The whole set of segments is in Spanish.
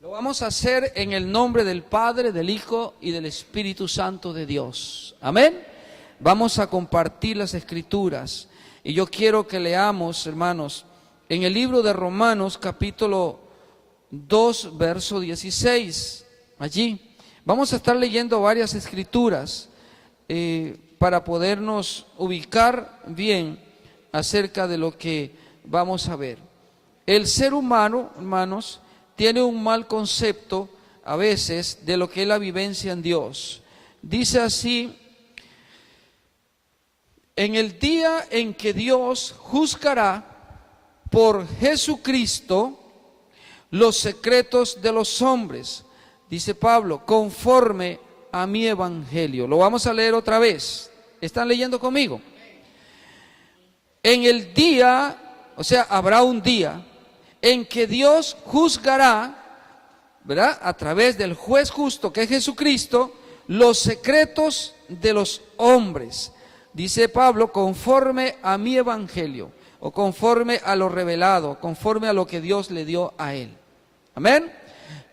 Lo vamos a hacer en el nombre del Padre, del Hijo y del Espíritu Santo de Dios. Amén. Vamos a compartir las Escrituras. Y yo quiero que leamos, hermanos, en el libro de Romanos, capítulo 2, verso 16. Allí vamos a estar leyendo varias Escrituras para podernos ubicar bien acerca de lo que vamos a ver. El ser humano, hermanos, tiene un mal concepto a veces de lo que es la vivencia en Dios. Dice así: en el día en que Dios juzgará por Jesucristo los secretos de los hombres, dice Pablo, conforme a mi evangelio. Lo vamos a leer otra vez. ¿Están leyendo conmigo? En el día, o sea, habrá un día en que Dios juzgará, ¿verdad?, a través del juez justo que es Jesucristo, los secretos de los hombres. Dice Pablo, conforme a mi evangelio, o conforme a lo revelado, conforme a lo que Dios le dio a él. Amén.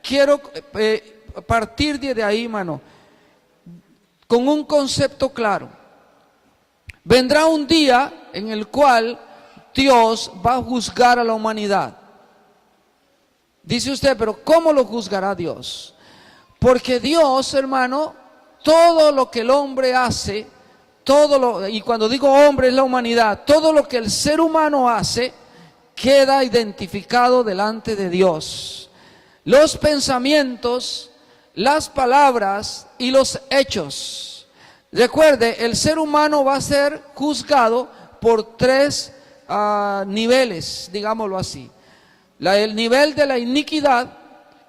Quiero partir de ahí, hermano, con un concepto claro. Vendrá un día en el cual Dios va a juzgar a la humanidad. Dice usted, pero ¿cómo lo juzgará Dios? Porque Dios, hermano, todo lo que el hombre hace, y cuando digo hombre es la humanidad, todo lo que el ser humano hace queda identificado delante de Dios. Los pensamientos, las palabras y los hechos. Recuerde, el ser humano va a ser juzgado por tres niveles, digámoslo así. El nivel de la iniquidad,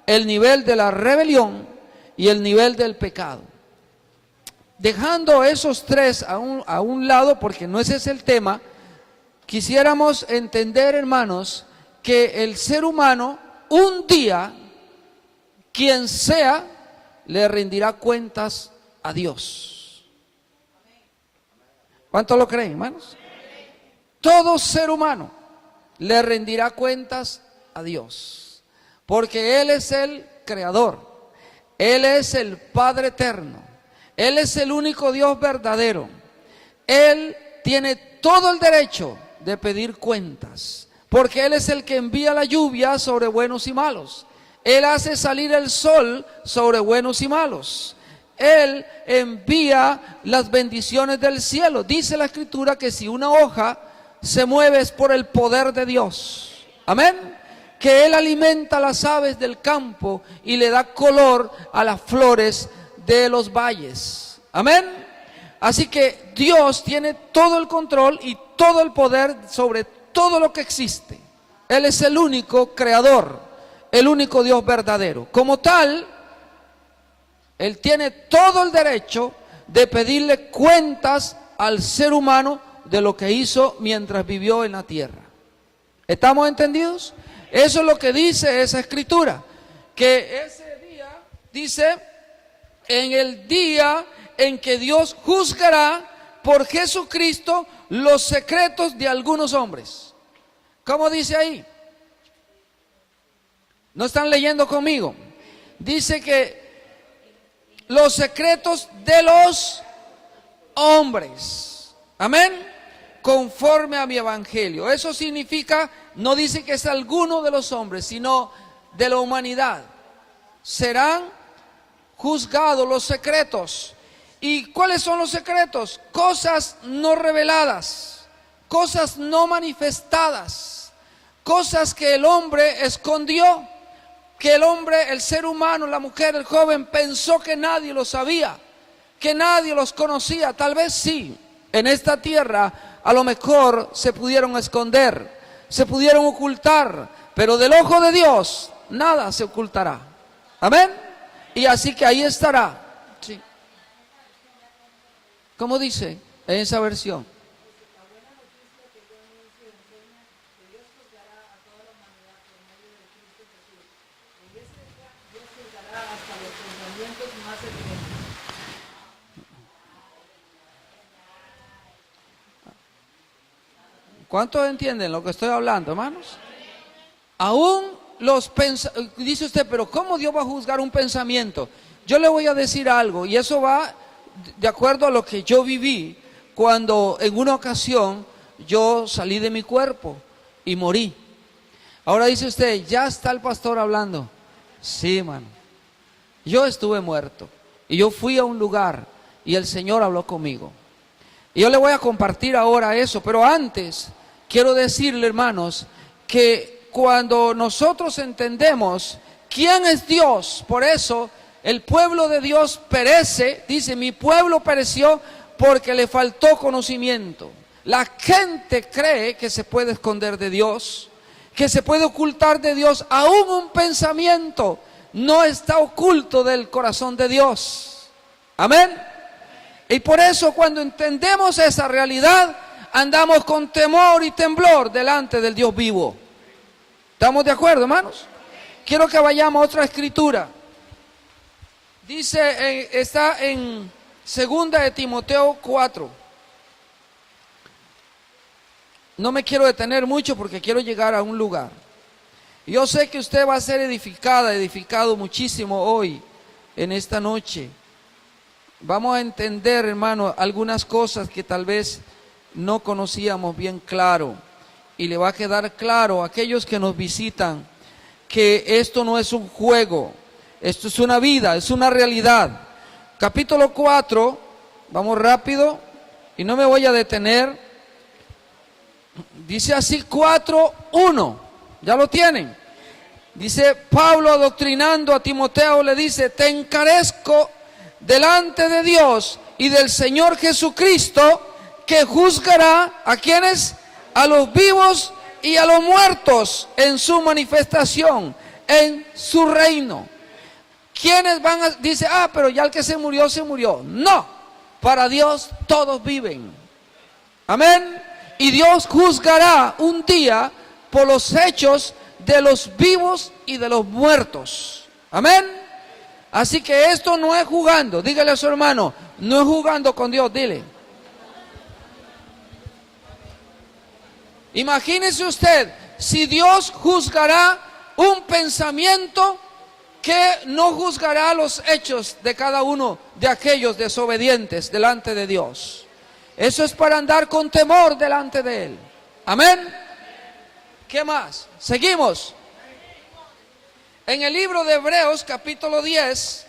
el nivel de la rebelión y el nivel del pecado. Dejando esos tres a un lado, porque no ese es el tema, quisiéramos entender, hermanos, que el ser humano un día, quien sea, le rendirá cuentas a Dios. ¿Cuánto lo creen, hermanos? Todo ser humano le rendirá cuentas a Dios, porque Él es el Creador, Él es el Padre eterno, Él es el único Dios verdadero. Él tiene todo el derecho de pedir cuentas, porque Él es el que envía la lluvia sobre buenos y malos. Él hace salir el sol sobre buenos y malos. Él envía las bendiciones del cielo. Dice la Escritura que si una hoja se mueve es por el poder de Dios. Amén. Que Él alimenta a las aves del campo y le da color a las flores de los valles. Amén. Así que Dios tiene todo el control y todo el poder sobre todo lo que existe. Él es el único creador, el único Dios verdadero. Como tal, Él tiene todo el derecho de pedirle cuentas al ser humano de lo que hizo mientras vivió en la tierra. ¿Estamos entendidos? Eso es lo que dice esa Escritura, que ese día, dice, en el día en que Dios juzgará por Jesucristo los secretos de algunos hombres. ¿Cómo dice ahí? ¿No están leyendo conmigo? Dice que los secretos de los hombres. Amén. Conforme a mi evangelio. Eso significa, no dice que es alguno de los hombres, sino de la humanidad. Serán juzgados los secretos. ¿Y cuáles son los secretos? Cosas no reveladas, cosas no manifestadas, cosas que el hombre escondió, que el hombre, el ser humano, la mujer, el joven pensó que nadie lo sabía, que nadie los conocía. Tal vez sí, en esta tierra a lo mejor se pudieron esconder, se pudieron ocultar, pero del ojo de Dios nada se ocultará. Amén. Y así que ahí estará. Sí. ¿Cómo dice en esa versión? ¿Cuántos entienden lo que estoy hablando, hermanos? Aún dice usted, pero ¿cómo Dios va a juzgar un pensamiento? Yo le voy a decir algo, y eso va de acuerdo a lo que yo viví cuando en una ocasión yo salí de mi cuerpo y morí. Ahora dice usted, ya está el pastor hablando. Sí, mano. Yo estuve muerto y yo fui a un lugar y el Señor habló conmigo. Y yo le voy a compartir ahora eso, pero antes quiero decirle, hermanos, que cuando nosotros entendemos quién es Dios, por eso el pueblo de Dios perece, dice, mi pueblo pereció porque le faltó conocimiento. La gente cree que se puede esconder de Dios, que se puede ocultar de Dios. Aún un pensamiento no está oculto del corazón de Dios. Amén. Y por eso cuando entendemos esa realidad, andamos con temor y temblor delante del Dios vivo. ¿Estamos de acuerdo, hermanos? Quiero que vayamos a otra escritura. Dice, está en 2 de Timoteo 4. No me quiero detener mucho porque quiero llegar a un lugar. Yo sé que usted va a ser edificado muchísimo hoy, en esta noche. Vamos a entender, hermano, algunas cosas que tal vez no conocíamos bien claro. Y le va a quedar claro a aquellos que nos visitan que esto no es un juego, esto es una vida, es una realidad. Capítulo 4, vamos rápido y no me voy a detener. Dice así 4:1, ya lo tienen. Dice Pablo adoctrinando a Timoteo, le dice, te encarezco delante de Dios y del Señor Jesucristo, que juzgará a quienes, a los vivos y a los muertos en su manifestación, en su reino. ¿Quiénes van a, dice, pero ya el que se murió, se murió? No, para Dios todos viven. Amén. Y Dios juzgará un día por los hechos de los vivos y de los muertos. Amén. Así que esto no es jugando. Dígale a su hermano, no es jugando con Dios, dile. Imagínese usted, si Dios juzgará un pensamiento, que no juzgará los hechos de cada uno de aquellos desobedientes delante de Dios. Eso es para andar con temor delante de Él. Amén. ¿Qué más? Seguimos. En el libro de Hebreos, capítulo 10.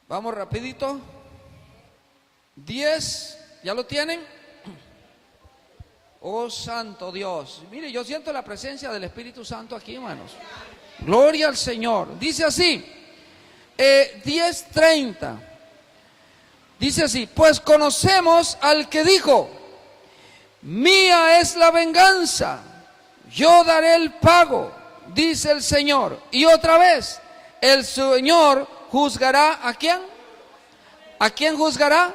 Vamos rapidito. 10, ¿ya lo tienen? Oh santo Dios. Mire, yo siento la presencia del Espíritu Santo aquí, hermanos. Gloria al Señor. Dice así, 10:30. Dice así, pues conocemos al que dijo, mía es la venganza, yo daré el pago, dice el Señor. Y otra vez, el Señor juzgará ¿a quién? ¿A quién juzgará?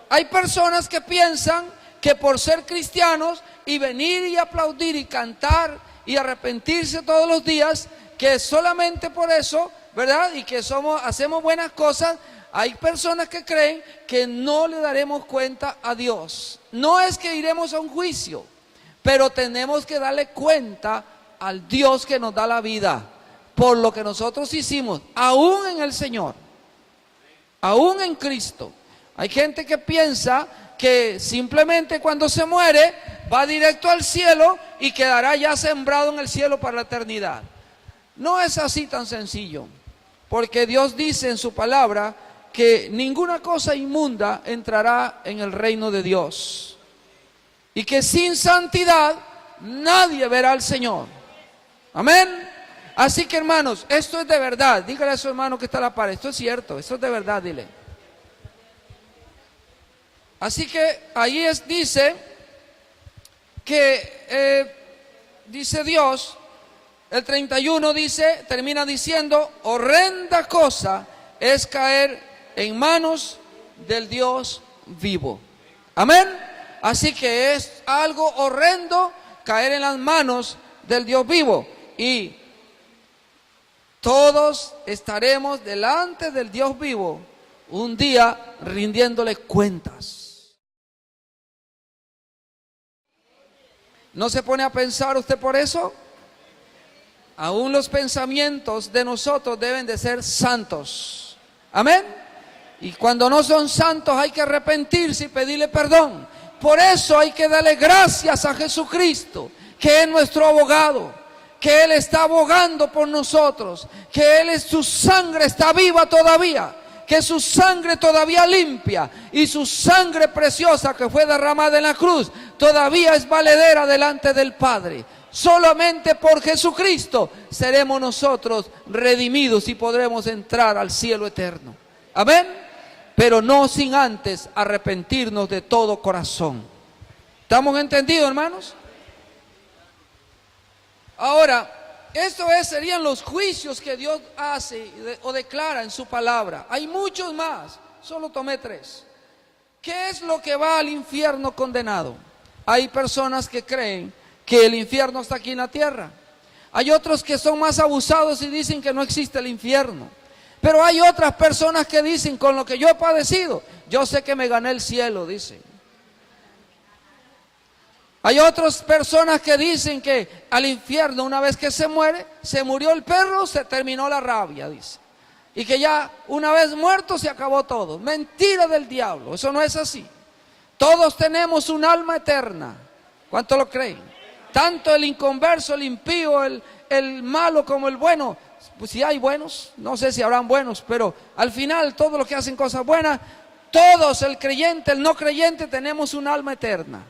Hay personas que piensan que por ser cristianos y venir y aplaudir y cantar y arrepentirse todos los días, que solamente por eso, ¿verdad? Y que hacemos buenas cosas. Hay personas que creen que no le daremos cuenta a Dios. No es que iremos a un juicio, pero tenemos que darle cuenta al Dios que nos da la vida por lo que nosotros hicimos, aún en el Señor, aún en Cristo. Hay gente que piensa que simplemente cuando se muere va directo al cielo y quedará ya sembrado en el cielo para la eternidad. No es así tan sencillo, porque Dios dice en su palabra que ninguna cosa inmunda entrará en el reino de Dios, y que sin santidad nadie verá al Señor. Amén. Así que, hermanos, esto es de verdad. Dígale a su hermano que está a la par, esto es cierto, esto es de verdad, dile. Así que ahí dice que dice Dios, el 31 dice, termina diciendo, horrenda cosa es caer en manos del Dios vivo. Amén. Así que es algo horrendo caer en las manos del Dios vivo. Y todos estaremos delante del Dios vivo un día rindiéndole cuentas. ¿No se pone a pensar usted por eso? Aún los pensamientos de nosotros deben de ser santos. Amén. Y cuando no son santos hay que arrepentirse y pedirle perdón. Por eso hay que darle gracias a Jesucristo, que es nuestro abogado, que Él está abogando por nosotros, que su sangre está viva todavía, que su sangre todavía limpia y su sangre preciosa que fue derramada en la cruz todavía es valedera delante del Padre. Solamente por Jesucristo seremos nosotros redimidos y podremos entrar al cielo eterno. Amén. Pero no sin antes arrepentirnos de todo corazón. ¿Estamos entendidos, hermanos? Ahora, serían los juicios que Dios hace o declara en su palabra. Hay muchos más, solo tomé 3. ¿Qué es lo que va al infierno condenado? Hay personas que creen que el infierno está aquí en la tierra. Hay otros que son más abusados y dicen que no existe el infierno. Pero hay otras personas que dicen, con lo que yo he padecido, yo sé que me gané el cielo, dicen. Hay otras personas que dicen que al infierno, una vez que se muere, se murió el perro, se terminó la rabia, dice. Y que ya una vez muerto se acabó todo. Mentira del diablo, eso no es así. Todos tenemos un alma eterna. ¿Cuánto lo creen? Tanto el inconverso, el impío, el malo como el bueno. Pues si hay buenos, no sé si habrán buenos, pero al final todos los que hacen cosas buenas, todos, el creyente, el no creyente, tenemos un alma eterna.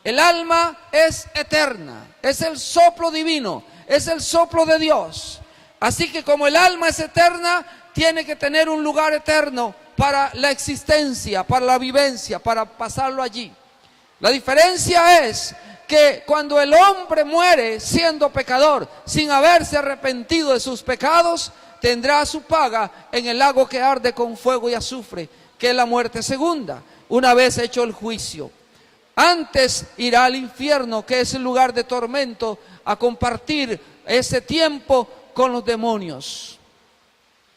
El alma es eterna, es el soplo divino, es el soplo de Dios. Así que como el alma es eterna, tiene que tener un lugar eterno para la existencia, para la vivencia, para pasarlo allí. La diferencia es que cuando el hombre muere siendo pecador, sin haberse arrepentido de sus pecados, tendrá su paga en el lago que arde con fuego y azufre, que es la muerte segunda, una vez hecho el juicio. Antes irá al infierno, que es el lugar de tormento, a compartir ese tiempo con los demonios,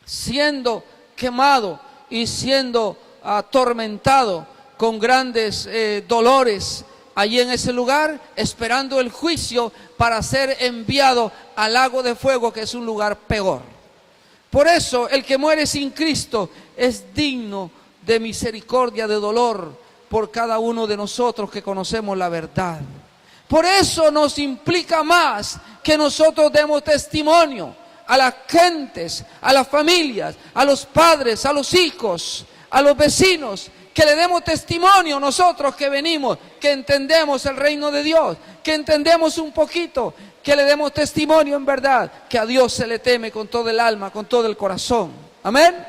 siendo quemado y siendo atormentado con grandes dolores, allí en ese lugar, esperando el juicio para ser enviado al lago de fuego, que es un lugar peor. Por eso el que muere sin Cristo es digno de misericordia, de dolor por cada uno de nosotros que conocemos la verdad. Por eso nos implica más que nosotros demos testimonio a las gentes, a las familias, a los padres, a los hijos, a los vecinos, que le demos testimonio nosotros que venimos, que entendemos el reino de Dios, que entendemos un poquito, que le demos testimonio en verdad, que a Dios se le teme con todo el alma, con todo el corazón. Amén.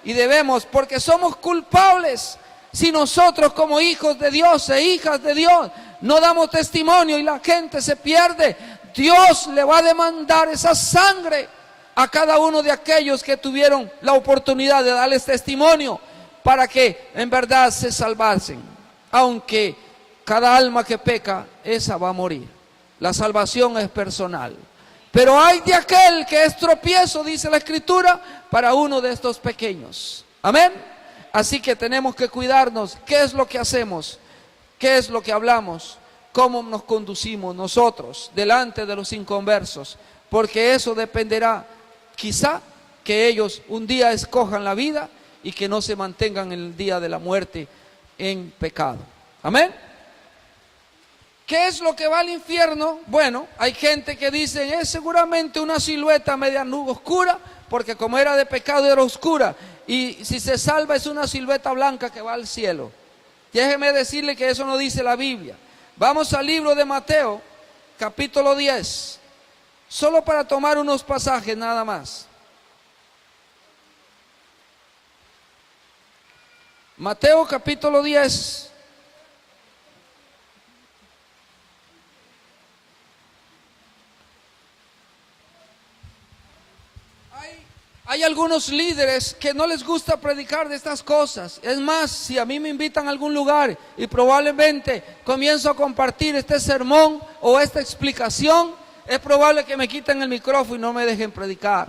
Y debemos, porque somos culpables, si nosotros como hijos de Dios e hijas de Dios no damos testimonio y la gente se pierde, Dios le va a demandar esa sangre a cada uno de aquellos que tuvieron la oportunidad de darles testimonio, para que en verdad se salvasen. Aunque cada alma que peca, esa va a morir. La salvación es personal. Pero hay de aquel que es tropiezo, dice la Escritura, para uno de estos pequeños. Amén. Así que tenemos que cuidarnos. ¿Qué es lo que hacemos? ¿Qué es lo que hablamos? ¿Cómo nos conducimos nosotros delante de los inconversos? Porque eso dependerá, quizá, que ellos un día escojan la vida y que no se mantengan en el día de la muerte en pecado. Amén. ¿Qué es lo que va al infierno? Bueno, hay gente que dice, es seguramente una silueta media nube oscura, porque como era de pecado era oscura, y si se salva es una silueta blanca que va al cielo. Déjeme decirle que eso no dice la Biblia. Vamos al libro de Mateo, capítulo 10, solo para tomar unos pasajes nada más. Mateo capítulo 10. Hay algunos líderes que no les gusta predicar de estas cosas. Es más, si a mí me invitan a algún lugar y probablemente comienzo a compartir este sermón o esta explicación, es probable que me quiten el micrófono y no me dejen predicar.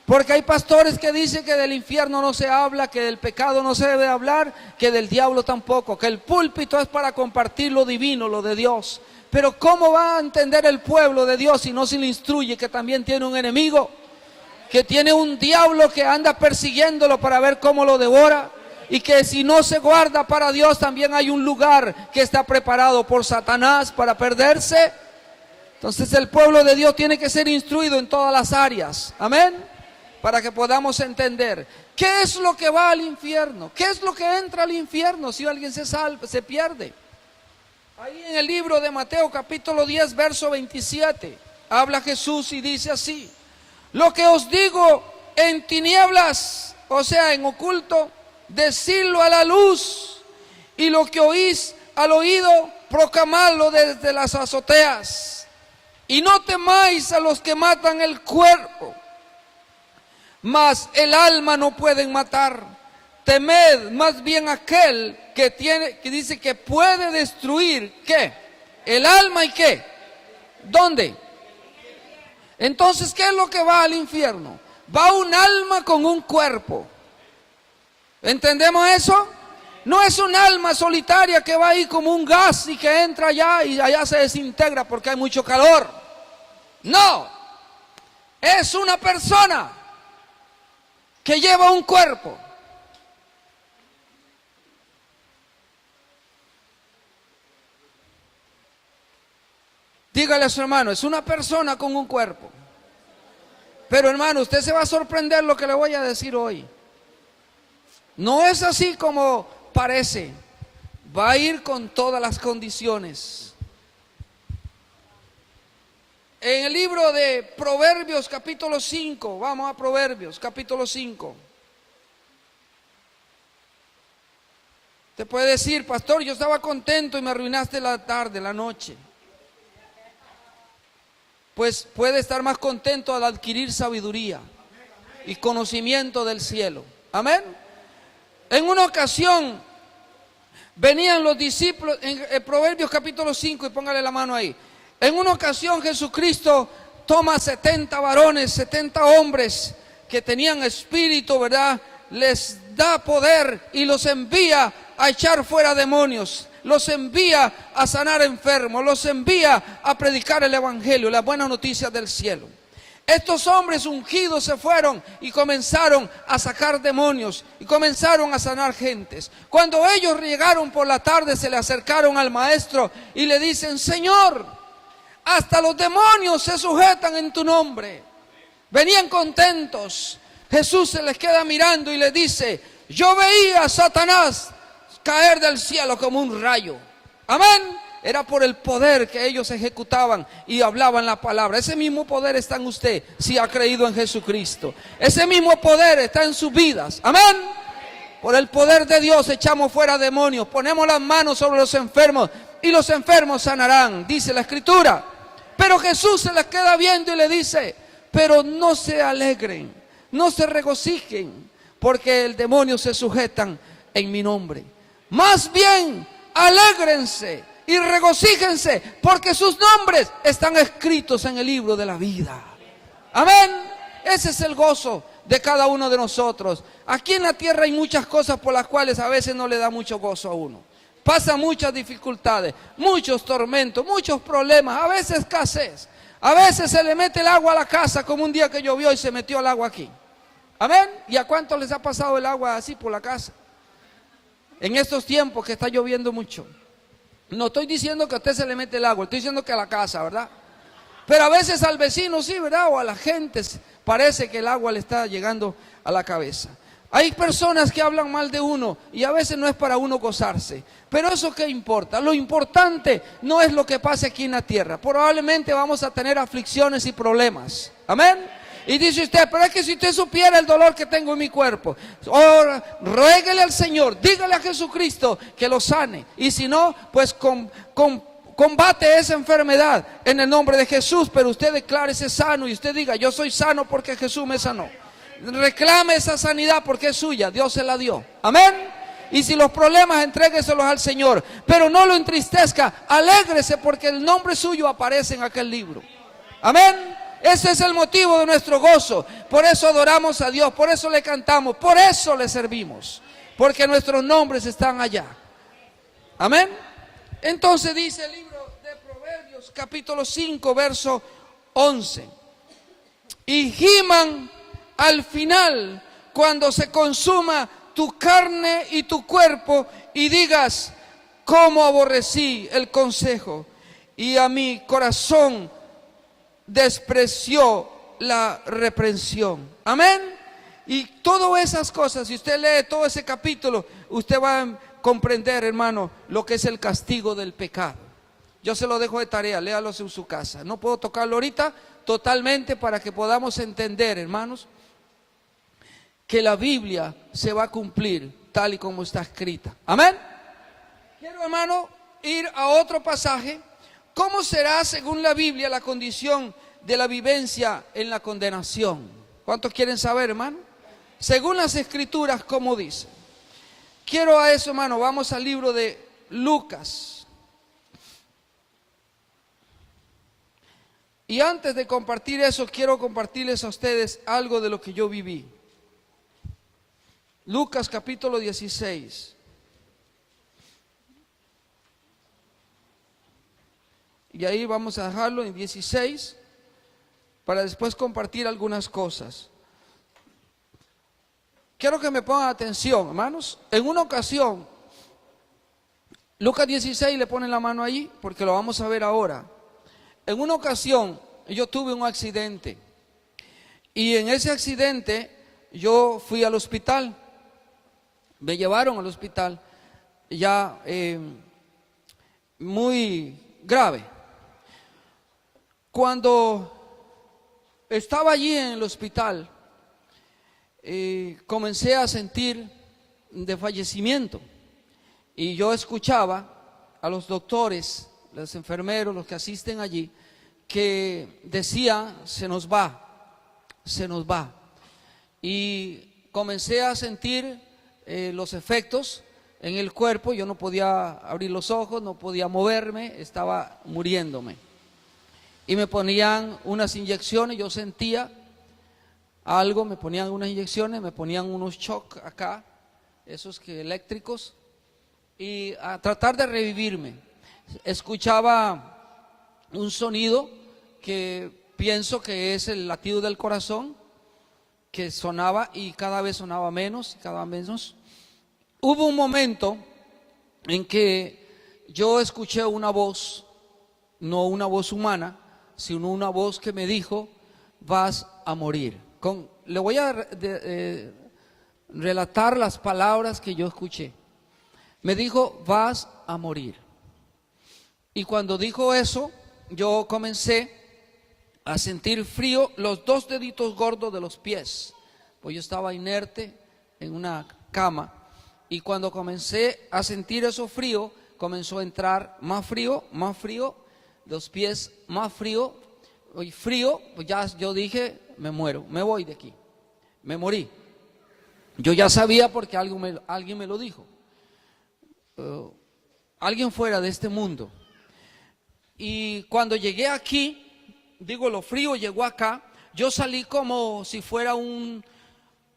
Porque hay pastores que dicen que del infierno no se habla, que del pecado no se debe hablar, que del diablo tampoco, que el púlpito es para compartir lo divino, lo de Dios. Pero ¿cómo va a entender el pueblo de Dios si no se le instruye que también tiene un enemigo? Que tiene un diablo que anda persiguiéndolo para ver cómo lo devora. Y que si no se guarda para Dios, también hay un lugar que está preparado por Satanás para perderse. Entonces el pueblo de Dios tiene que ser instruido en todas las áreas. Amén. Para que podamos entender qué es lo que va al infierno, qué es lo que entra al infierno si alguien se pierde. Ahí en el libro de Mateo capítulo 10 verso 27 habla Jesús y dice así: lo que os digo en tinieblas, o sea en oculto, decidlo a la luz, y lo que oís al oído, proclamadlo desde las azoteas. Y no temáis a los que matan el cuerpo, mas el alma no pueden matar. Temed más bien aquel que dice que puede destruir, ¿qué? El alma, ¿y qué? ¿Dónde? Entonces, ¿qué es lo que va al infierno? Va un alma con un cuerpo. ¿Entendemos eso? No es un alma solitaria que va ahí como un gas y que entra allá y allá se desintegra porque hay mucho calor. No, es una persona que lleva un cuerpo. Dígale a su hermano, es una persona con un cuerpo. Pero hermano, usted se va a sorprender lo que le voy a decir hoy. No es así como parece. Va a ir con todas las condiciones. En el libro de Proverbios capítulo 5, vamos a Proverbios capítulo 5. Te puede decir, pastor, yo estaba contento y me arruinaste la tarde, la noche. Pues puede estar más contento al adquirir sabiduría y conocimiento del cielo. Amén. En una ocasión venían los discípulos, en Proverbios capítulo 5, y póngale la mano ahí. En una ocasión Jesucristo toma 70 varones, 70 hombres que tenían espíritu, ¿verdad? Les da poder y los envía a echar fuera demonios. Los envía a sanar enfermos, los envía a predicar el evangelio, las buenas noticias del cielo. Estos hombres ungidos se fueron y comenzaron a sacar demonios y comenzaron a sanar gentes. Cuando ellos llegaron por la tarde, se le acercaron al maestro y le dicen: Señor, hasta los demonios se sujetan en tu nombre. Venían contentos. Jesús se les queda mirando y le dice: yo veía a Satanás caer del cielo como un rayo. Amén. Era por el poder que ellos ejecutaban y hablaban la palabra. Ese mismo poder está en usted si ha creído en Jesucristo. Ese mismo poder está en sus vidas. Amén. Por el poder de Dios echamos fuera demonios, ponemos las manos sobre los enfermos y los enfermos sanarán, dice la Escritura. Pero Jesús se les queda viendo y le dice: pero no se alegren, no se regocijen, porque el demonio se sujetan en mi nombre. Más bien, alégrense y regocíjense, porque sus nombres están escritos en el libro de la vida. Amén. Ese es el gozo de cada uno de nosotros. Aquí en la tierra hay muchas cosas por las cuales a veces no le da mucho gozo a uno. Pasan muchas dificultades, muchos tormentos, muchos problemas, a veces escasez. A veces se le mete el agua a la casa, como un día que llovió y se metió el agua aquí. Amén. ¿Y a cuántos les ha pasado el agua así por la casa? En estos tiempos que está lloviendo mucho. No estoy diciendo que a usted se le mete el agua, estoy diciendo que a la casa, ¿verdad? Pero a veces al vecino sí, ¿verdad? O a la gente parece que el agua le está llegando a la cabeza. Hay personas que hablan mal de uno y a veces no es para uno gozarse. Pero eso ¿qué importa? Lo importante no es lo que pase aquí en la tierra. Probablemente vamos a tener aflicciones y problemas. Amén. Y dice usted: pero es que si usted supiera el dolor que tengo en mi cuerpo, ruéguele al Señor, dígale a Jesucristo que lo sane. Y si no, pues combate esa enfermedad en el nombre de Jesús. Pero usted declárese sano y usted diga: yo soy sano porque Jesús me sanó. Reclame esa sanidad porque es suya, Dios se la dio. Amén. Y si los problemas, entrégueselos al Señor, pero no lo entristezca, alégrese porque el nombre suyo aparece en aquel libro. Amén. Ese es el motivo de nuestro gozo. Por eso adoramos a Dios, por eso le cantamos, por eso le servimos. Porque nuestros nombres están allá. Amén. Entonces dice el libro de Proverbios, capítulo 5, verso 11. Y giman al final, cuando se consuma tu carne y tu cuerpo, y digas: cómo aborrecí el consejo, y a mi corazón despreció la reprensión. Amén. Y todas esas cosas, si usted lee todo ese capítulo, usted va a comprender, hermano, lo que es el castigo del pecado. Yo se lo dejo de tarea, léalo en su casa. No puedo tocarlo ahorita totalmente para que podamos entender, hermanos, que la Biblia se va a cumplir tal y como está escrita. Amén. Quiero, hermano, ir a otro pasaje. ¿Cómo será, según la Biblia, la condición de la vivencia en la condenación? ¿Cuántos quieren saber, hermano? Según las Escrituras, ¿cómo dice? Quiero a eso, hermano, vamos al libro de Lucas. Y antes de compartir eso, quiero compartirles a ustedes algo de lo que yo viví. Lucas capítulo 16. Y ahí vamos a dejarlo en 16 para después compartir algunas cosas. Quiero que me pongan atención, hermanos. En una ocasión, Lucas 16, le ponen la mano ahí porque lo vamos a ver ahora. En una ocasión yo tuve un accidente y en ese accidente yo fui al hospital. Me llevaron al hospital ya muy grave. Cuando estaba allí en el hospital, comencé a sentir de fallecimiento y yo escuchaba a los doctores, los enfermeros, los que asisten allí, que decían: se nos va, se nos va. Y comencé a sentir los efectos en el cuerpo. Yo no podía abrir los ojos, no podía moverme, estaba muriéndome. Y me ponían unas inyecciones, yo sentía algo, me ponían unas inyecciones, me ponían unos shock acá, esos que eléctricos, y a tratar de revivirme. Escuchaba un sonido que pienso que es el latido del corazón, que sonaba y cada vez sonaba menos, cada vez menos. Hubo un momento en que yo escuché una voz, no una voz humana, sino una voz que me dijo: vas a morir. Le voy a relatar las palabras que yo escuché. Me dijo: vas a morir. Y cuando dijo eso, yo comencé a sentir frío, los dos deditos gordos de los pies, pues yo estaba inerte en una cama. Y cuando comencé a sentir eso frío, comenzó a entrar más frío, los pies más frío, y frío, pues ya yo dije: me muero, me voy de aquí, me morí. Yo ya sabía porque alguien me lo dijo, alguien fuera de este mundo. Y cuando llegué aquí, lo frío llegó acá, yo salí como si fuera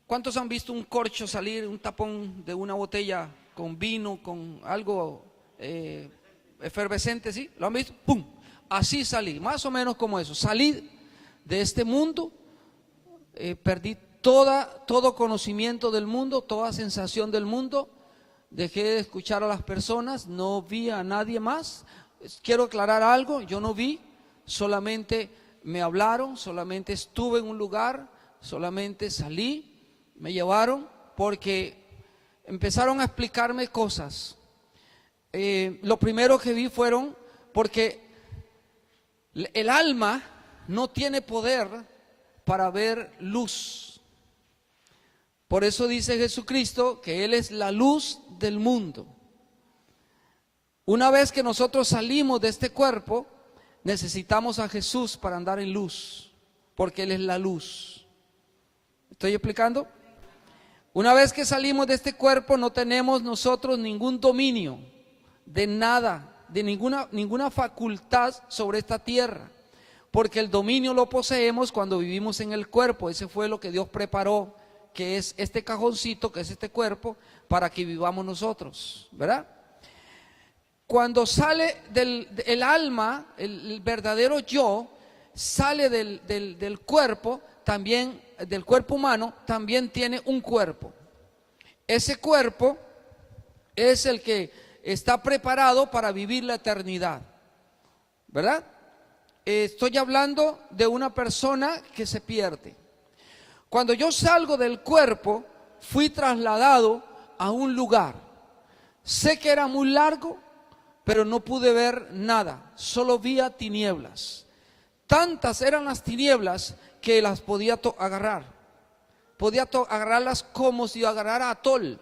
¿cuántos han visto un corcho salir, un tapón de una botella con vino, con algo efervescente, ¿sí? ¿Lo han visto? ¡Pum! Así salí, más o menos como eso. Salí de este mundo, perdí todo conocimiento del mundo, toda sensación del mundo, dejé de escuchar a las personas, no vi a nadie más. Quiero aclarar algo: yo no vi, solamente me hablaron, solamente estuve en un lugar, solamente salí, me llevaron porque empezaron a explicarme cosas. Lo primero que vi fueron porque el alma no tiene poder para ver luz. Por eso dice Jesucristo que Él es la luz del mundo. Una vez que nosotros salimos de este cuerpo, necesitamos a Jesús para andar en luz, porque Él es la luz. ¿Estoy explicando? Una vez que salimos de este cuerpo, no tenemos nosotros ningún dominio de nada, de ninguna facultad sobre esta tierra, porque el dominio lo poseemos cuando vivimos en el cuerpo. Ese fue lo que Dios preparó, que es este cajoncito, que es este cuerpo, para que vivamos nosotros, ¿verdad? Cuando sale el alma, el verdadero yo, sale del cuerpo, también del cuerpo humano, también tiene un cuerpo. Ese cuerpo es el que está preparado para vivir la eternidad, ¿verdad? Estoy hablando de una persona que se pierde. Cuando yo salgo del cuerpo, fui trasladado a un lugar. Sé que era muy largo, pero no pude ver nada, solo vi tinieblas. Tantas eran las tinieblas que las podía agarrar. Podía agarrarlas como si agarrara atol.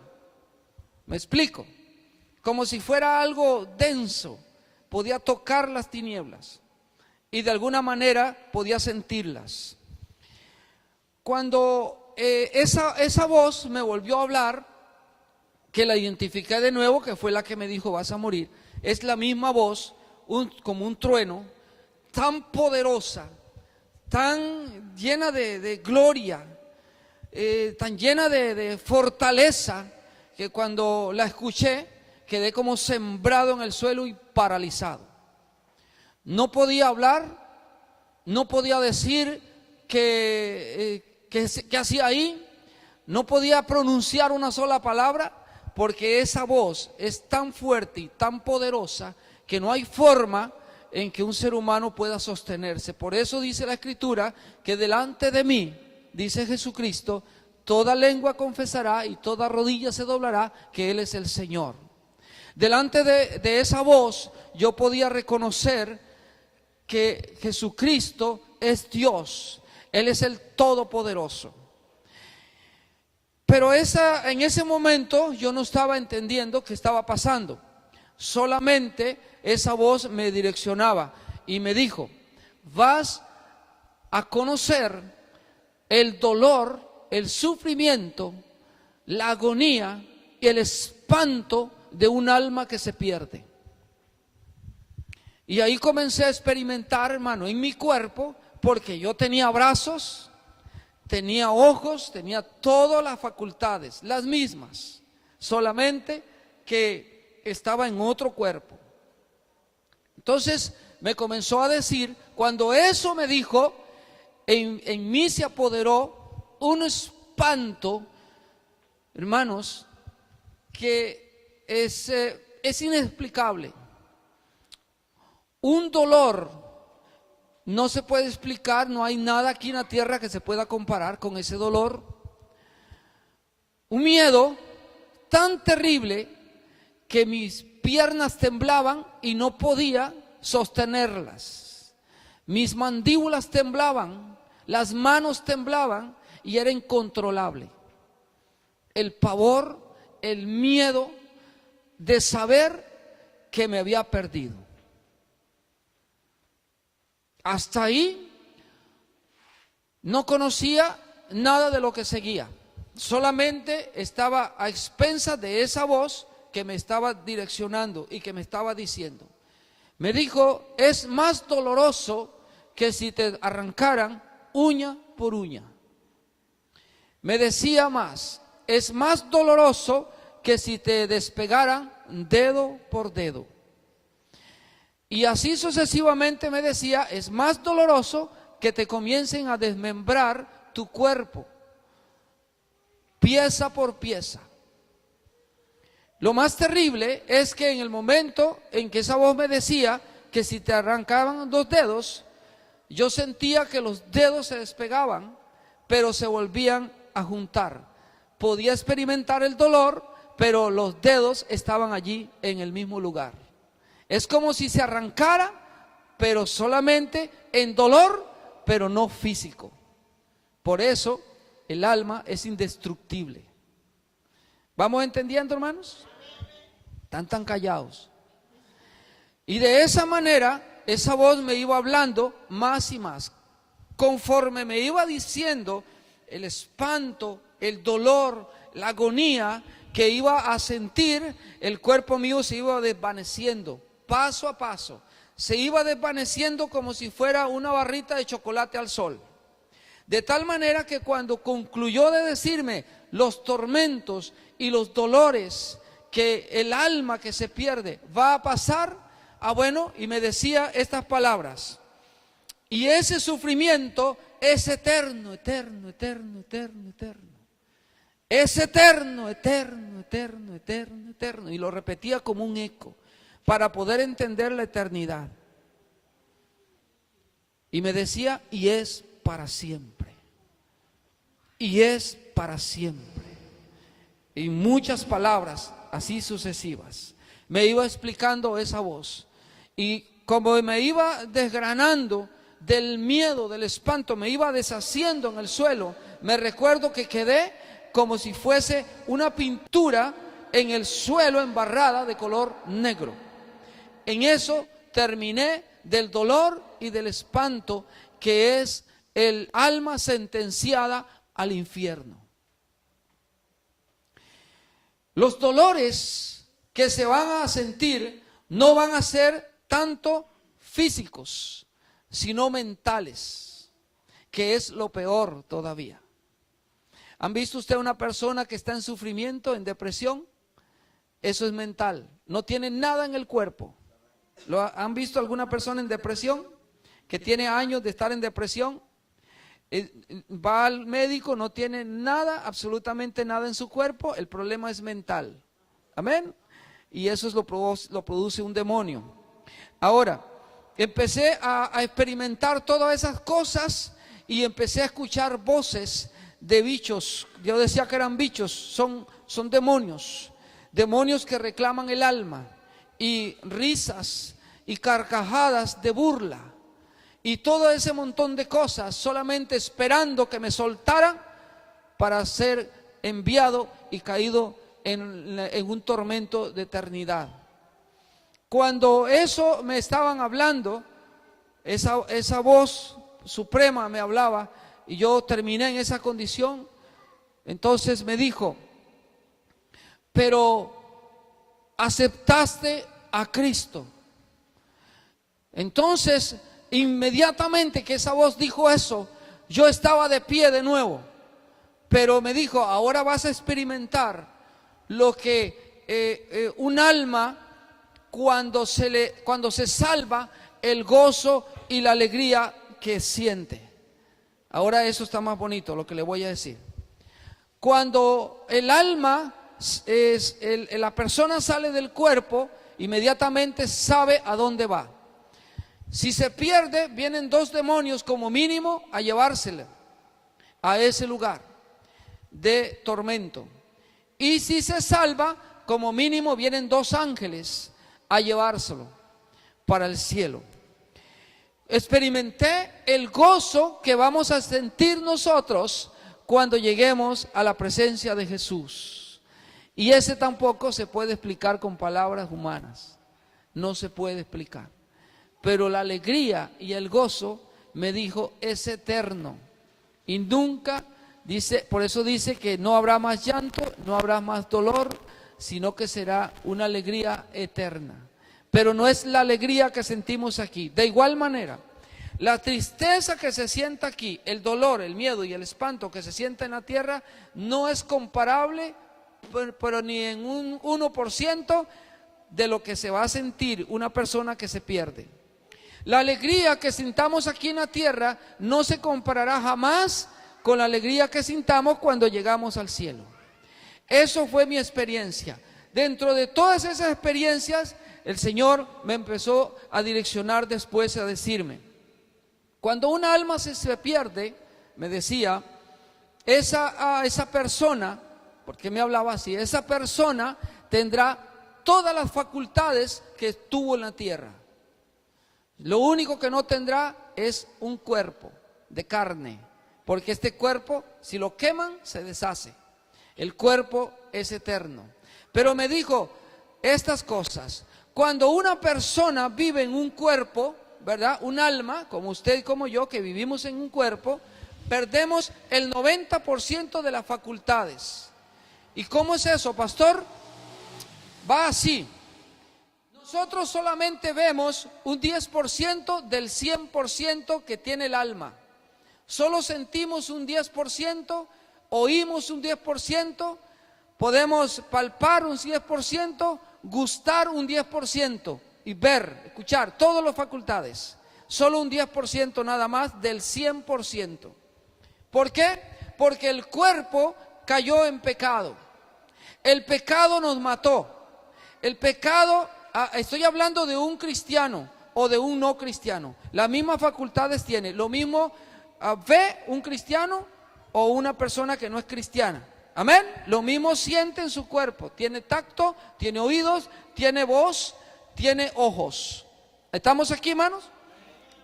¿Me explico? Como si fuera algo denso. Podía tocar las tinieblas y de alguna manera podía sentirlas. Cuando esa voz me volvió a hablar, que la identifiqué de nuevo, que fue la que me dijo vas a morir, es la misma voz, como un trueno, tan poderosa, tan llena de gloria, tan llena de fortaleza, que cuando la escuché quedé como sembrado en el suelo y paralizado. No podía hablar, no podía decir qué hacía ahí, no podía pronunciar una sola palabra, porque esa voz es tan fuerte y tan poderosa que no hay forma en que un ser humano pueda sostenerse. Por eso dice la Escritura que delante de mí, dice Jesucristo, toda lengua confesará y toda rodilla se doblará que Él es el Señor. Delante de esa voz yo podía reconocer que Jesucristo es Dios, Él es el Todopoderoso. Pero en ese momento yo no estaba entendiendo qué estaba pasando. Solamente esa voz me direccionaba y me dijo, vas a conocer el dolor, el sufrimiento, la agonía y el espanto de un alma que se pierde. Y ahí comencé a experimentar, hermano, en mi cuerpo, porque yo tenía brazos, tenía ojos, tenía todas las facultades, las mismas, solamente que estaba en otro cuerpo. Entonces me comenzó a decir, cuando eso me dijo, en mí se apoderó un espanto, hermanos, que es inexplicable. Un dolor no se puede explicar, no hay nada aquí en la tierra que se pueda comparar con ese dolor. Un miedo tan terrible que mis piernas temblaban y no podía sostenerlas. Mis mandíbulas temblaban, las manos temblaban y era incontrolable. El pavor, el miedo de saber que me había perdido. Hasta ahí no conocía nada de lo que seguía. Solamente estaba a expensas de esa voz que me estaba direccionando y que me estaba diciendo. Me dijo, es más doloroso que si te arrancaran uña por uña. Me decía más, es más doloroso que si te despegaran dedo por dedo. Y así sucesivamente me decía, es más doloroso que te comiencen a desmembrar tu cuerpo, pieza por pieza. Lo más terrible es que en el momento en que esa voz me decía que si te arrancaban 2 dedos, yo sentía que los dedos se despegaban, pero se volvían a juntar. Podía experimentar el dolor, pero los dedos estaban allí en el mismo lugar. Es como si se arrancara, pero solamente en dolor, pero no físico. Por eso el alma es indestructible. ¿Vamos entendiendo, hermanos? Están tan callados. Y de esa manera, esa voz me iba hablando más y más. Conforme me iba diciendo el espanto, el dolor, la agonía que iba a sentir, el cuerpo mío se iba desvaneciendo. Paso a paso, se iba desvaneciendo como si fuera una barrita de chocolate al sol. De tal manera que cuando concluyó de decirme los tormentos y los dolores que el alma que se pierde va a pasar, bueno, y me decía estas palabras: y ese sufrimiento es eterno, eterno, eterno, eterno, eterno. Es eterno, eterno, eterno, eterno, eterno. Y lo repetía como un eco para poder entender la eternidad. Y me decía, y es para siempre. Y es para siempre. Y muchas palabras así sucesivas. Me iba explicando esa voz. Y como me iba desgranando del miedo, del espanto, me iba deshaciendo en el suelo, me recuerdo que quedé como si fuese una pintura en el suelo embarrada de color negro. En eso terminé del dolor y del espanto que es el alma sentenciada al infierno. Los dolores que se van a sentir no van a ser tanto físicos, sino mentales, que es lo peor todavía. ¿Han visto usted una persona que está en sufrimiento, en depresión? Eso es mental, no tiene nada en el cuerpo. ¿Han visto alguna persona en depresión que tiene años de estar en depresión? Va al médico, no tiene nada, absolutamente nada en su cuerpo, el problema es mental. Amén. Y eso es lo produce un demonio. Ahora, empecé a experimentar todas esas cosas y empecé a escuchar voces de bichos. Yo decía que eran bichos, son demonios. Demonios que reclaman el alma, y risas y carcajadas de burla y todo ese montón de cosas, solamente esperando que me soltaran para ser enviado y caído en un tormento de eternidad. Cuando eso me estaban hablando, esa voz suprema me hablaba y yo terminé en esa condición, entonces me dijo: pero aceptaste a Cristo. Entonces, inmediatamente que esa voz dijo eso, yo estaba de pie de nuevo. Pero me dijo: ahora vas a experimentar lo que un alma cuando se salva, el gozo y la alegría que siente. Ahora eso está más bonito, lo que le voy a decir. Cuando el alma, la persona sale del cuerpo, inmediatamente sabe a dónde va. Si se pierde, vienen dos demonios como mínimo a llevársela a ese lugar de tormento. Y si se salva, como mínimo vienen dos ángeles a llevárselo para el cielo. Experimenté el gozo que vamos a sentir nosotros cuando lleguemos a la presencia de Jesús. Y ese tampoco se puede explicar con palabras humanas. No se puede explicar. Pero la alegría y el gozo, me dijo, es eterno. Y nunca, dice, por eso dice que no habrá más llanto, no habrá más dolor, sino que será una alegría eterna. Pero no es la alegría que sentimos aquí. De igual manera, la tristeza que se siente aquí, el dolor, el miedo y el espanto que se siente en la tierra, no es comparable, pero ni en un 1% de lo que se va a sentir una persona que se pierde. La alegría que sintamos aquí en la tierra no se comparará jamás con la alegría que sintamos cuando llegamos al cielo. Eso fue mi experiencia. Dentro de todas esas experiencias, el Señor me empezó a direccionar después a decirme: cuando una alma se pierde, me decía, esa persona, porque me hablaba así, esa persona tendrá todas las facultades que tuvo en la tierra. Lo único que no tendrá es un cuerpo de carne, porque este cuerpo, si lo queman, se deshace. El cuerpo es eterno. Pero me dijo estas cosas: cuando una persona vive en un cuerpo, ¿verdad? Un alma, como usted y como yo, que vivimos en un cuerpo, perdemos el 90% de las facultades. ¿Y cómo es eso, pastor? Va así. nosotros solamente vemos un 10% del 100% que tiene el alma. Solo sentimos un 10%, oímos un 10%, podemos palpar un 10%, gustar un 10% y ver, escuchar, todas las facultades. Solo un 10% nada más del 100%. ¿Por qué? Porque el cuerpo cayó en pecado. El pecado nos mató. El pecado, estoy hablando de un cristiano o de un no cristiano. Las mismas facultades tiene. Lo mismo ve un cristiano o una persona que no es cristiana. Amén. Lo mismo siente en su cuerpo. Tiene tacto, tiene oídos, tiene voz, tiene ojos. ¿Estamos aquí, hermanos?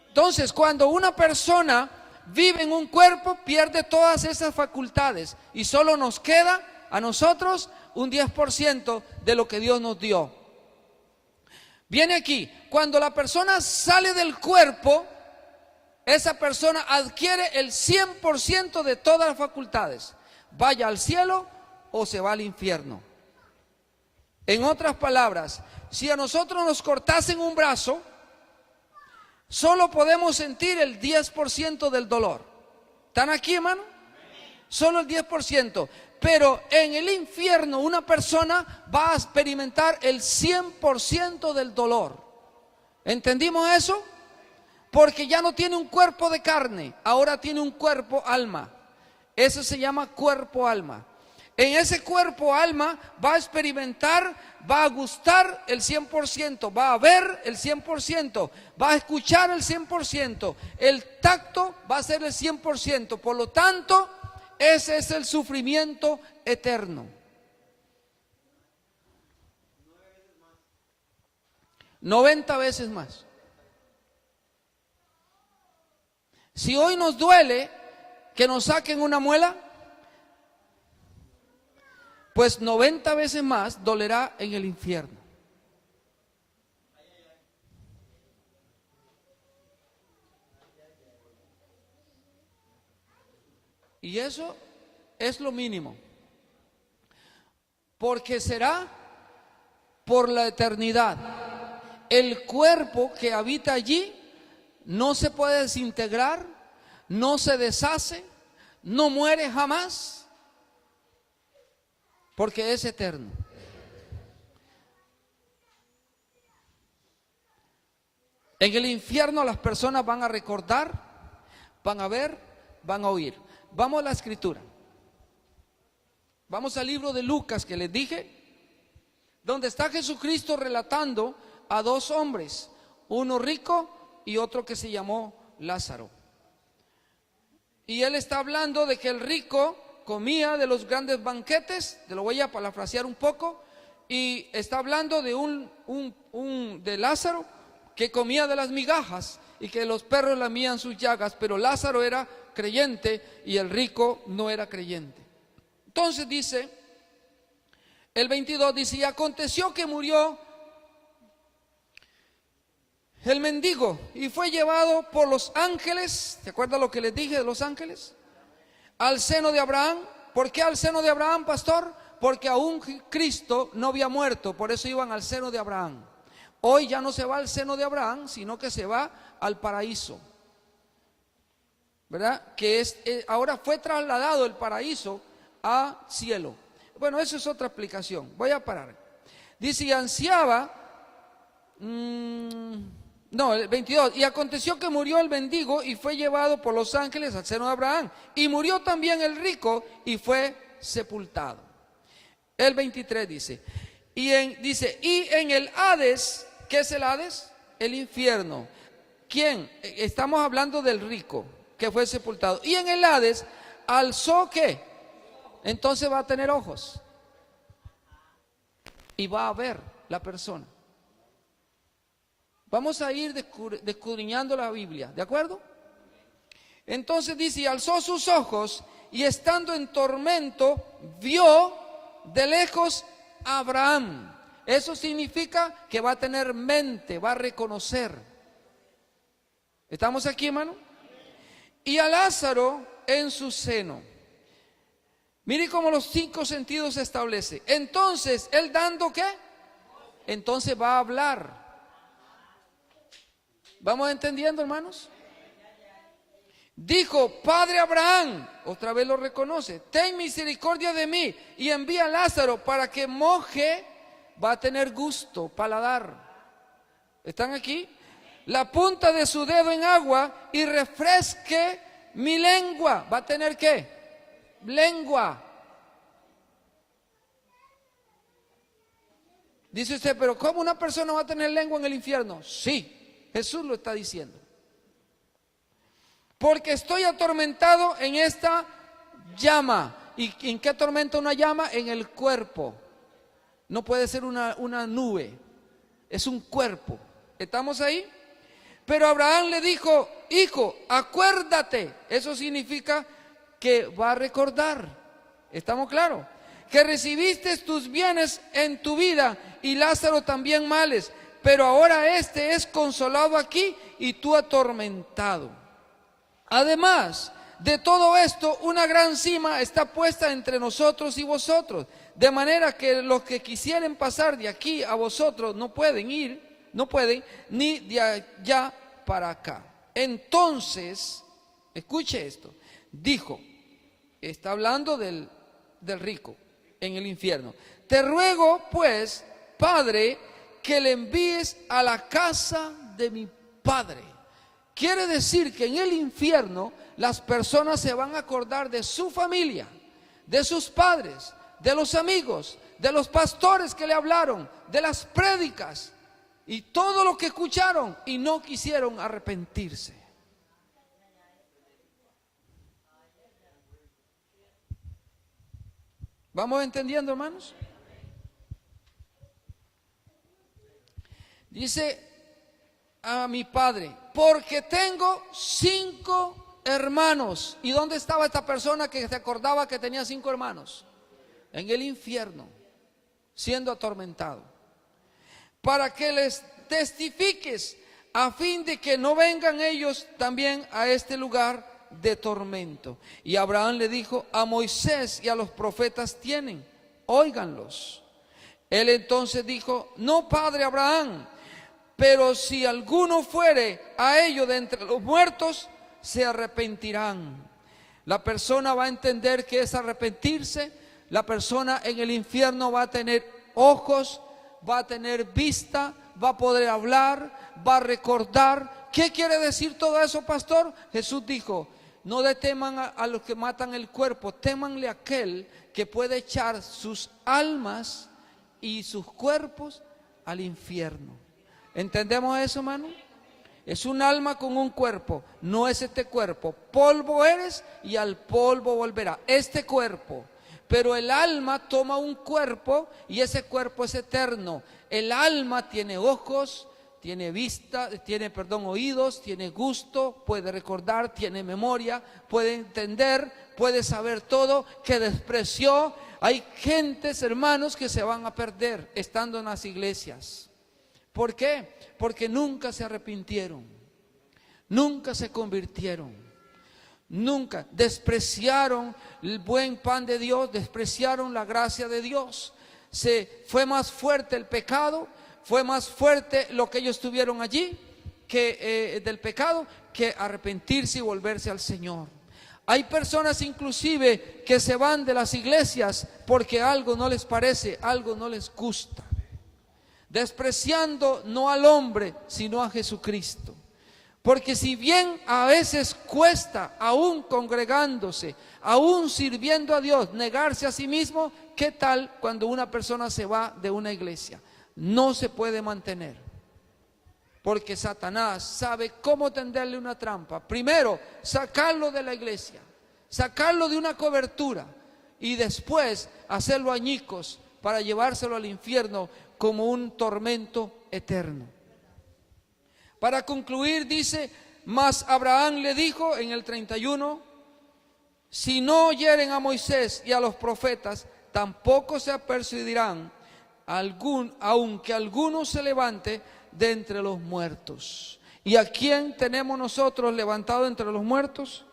Entonces, cuando una persona vive en un cuerpo, pierde todas esas facultades y solo nos queda a nosotros un 10% de lo que Dios nos dio. Viene aquí, cuando la persona sale del cuerpo, esa persona adquiere el 100% de todas las facultades. Vaya al cielo o se va al infierno. En otras palabras, si a nosotros nos cortasen un brazo, solo podemos sentir el 10% del dolor. ¿Están aquí, hermano? Solo el 10%. Pero en el infierno una persona va a experimentar el 100% del dolor. ¿Entendimos eso? Porque ya no tiene un cuerpo de carne, ahora tiene un cuerpo alma. Eso se llama cuerpo alma. En ese cuerpo alma va a experimentar, va a gustar el 100%, va a ver el 100%, va a escuchar el 100%, el tacto va a ser el 100%. Por lo tanto, ese es el sufrimiento eterno. 90 veces más. Si hoy nos duele que nos saquen una muela, pues 90 veces más dolerá en el infierno. Y eso es lo mínimo, porque será por la eternidad. El cuerpo que habita allí no se puede desintegrar, no se deshace, no muere jamás, porque es eterno. En el infierno las personas van a recordar, van a ver, van a oír. Vamos a la escritura. Vamos al libro de Lucas que les dije, donde está Jesucristo relatando a dos hombres, uno rico y otro que se llamó Lázaro. Y él está hablando de que el rico comía de los grandes banquetes, te lo voy a parafrasear un poco, y está hablando de de Lázaro que comía de las migajas y que los perros lamían sus llagas, pero Lázaro era creyente y el rico no era creyente. Entonces dice, el 22 dice, y aconteció que murió el mendigo y fue llevado por los ángeles. ¿Se acuerdan lo que les dije de los ángeles? Al seno de Abraham. ¿Por qué al seno de Abraham, pastor? Porque aún Cristo no había muerto, por eso iban al seno de Abraham. Hoy ya no se va al seno de Abraham, sino que se va al paraíso, ¿verdad? Que ahora fue trasladado el paraíso a cielo. Bueno, eso es otra explicación. Voy a parar. Dice, y ansiaba, el 22, y aconteció que murió el mendigo y fue llevado por los ángeles al seno de Abraham. Y murió también el rico y fue sepultado. El 23 dice, y en el Hades, ¿qué es el Hades? El infierno. ¿Quién? Estamos hablando del rico que fue sepultado. Y en el Hades alzó ¿qué? Entonces va a tener ojos y va a ver la persona. Vamos a ir escudriñando la Biblia, ¿de acuerdo? Entonces dice, y alzó sus ojos y estando en tormento vio de lejos a Abraham. Eso significa que va a tener mente, va a reconocer. ¿Estamos aquí, hermano? Y a Lázaro en su seno. Mire cómo los 5 sentidos se establece. Entonces, él dando ¿qué? entonces va a hablar. ¿Vamos entendiendo, hermanos? Dijo, Padre Abraham, otra vez lo reconoce, ten misericordia de mí y envía a Lázaro para que moje, va a tener gusto, paladar. ¿Están aquí? La punta de su dedo en agua y refresque mi lengua. ¿Va a tener qué? Lengua. Dice usted, pero ¿cómo una persona va a tener lengua en el infierno? Sí, Jesús lo está diciendo. Porque estoy atormentado en esta llama. ¿Y en qué atormenta una llama? En el cuerpo. No puede ser una nube, es un cuerpo. ¿Estamos ahí? Pero Abraham le dijo, hijo, acuérdate. Eso significa que va a recordar. ¿Estamos claros? Que recibiste tus bienes en tu vida y Lázaro también males. Pero ahora este es consolado aquí y tú atormentado. Además de todo esto, una gran cima está puesta entre nosotros y vosotros, de manera que los que quisieren pasar de aquí a vosotros no pueden ir, ni de allá para acá. Entonces, escuche esto, dijo, está hablando del rico en el infierno, te ruego pues, Padre, que le envíes a la casa de mi Padre. Quiere decir que en el infierno las personas se van a acordar de su familia, de sus padres, de los amigos, de los pastores que le hablaron, de las prédicas y todo lo que escucharon y no quisieron arrepentirse. ¿Vamos entendiendo, hermanos? Dice a mi padre, porque tengo 5 hermanos. ¿Y dónde estaba esta persona que se acordaba que tenía 5 hermanos? En el infierno, siendo atormentado. Para que les testifiques, a fin de que no vengan ellos también a este lugar de tormento. Y Abraham le dijo, a Moisés y a los profetas tienen, óiganlos. Él entonces dijo, no, padre Abraham, pero si alguno fuere a ellos de entre los muertos, se arrepentirán. La persona va a entender que es arrepentirse. La persona en el infierno va a tener ojos, va a tener vista, va a poder hablar, va a recordar. ¿Qué quiere decir todo eso, pastor? Jesús dijo, no le teman a los que matan el cuerpo, témanle a aquel que puede echar sus almas y sus cuerpos al infierno. ¿Entendemos eso, hermano? Es un alma con un cuerpo, no es este cuerpo. Polvo eres y al polvo volverá. Este cuerpo, pero el alma toma un cuerpo y ese cuerpo es eterno. El alma tiene ojos, tiene vista, tiene, oídos, tiene gusto, puede recordar, tiene memoria, puede entender, puede saber todo, que despreció. Hay gentes, hermanos, que se van a perder estando en las iglesias. ¿Por qué? Porque nunca se arrepintieron, nunca se convirtieron, nunca despreciaron el buen pan de Dios, despreciaron la gracia de Dios. Fue más fuerte el pecado, fue más fuerte lo que ellos tuvieron allí que del pecado, que arrepentirse y volverse al Señor. Hay personas inclusive que se van de las iglesias porque algo no les parece, algo no les gusta, despreciando no al hombre, sino a Jesucristo. Porque si bien a veces cuesta, aún congregándose, aún sirviendo a Dios, negarse a sí mismo, ¿qué tal cuando una persona se va de una iglesia? No se puede mantener, porque Satanás sabe cómo tenderle una trampa. Primero, sacarlo de la iglesia, sacarlo de una cobertura y después hacerlo añicos para llevárselo al infierno como un tormento eterno. Para concluir dice, mas Abraham le dijo en el 31, si no oyeren a Moisés y a los profetas, tampoco se apercibirán, aunque alguno se levante de entre los muertos. ¿Y a quién tenemos nosotros levantado entre los muertos?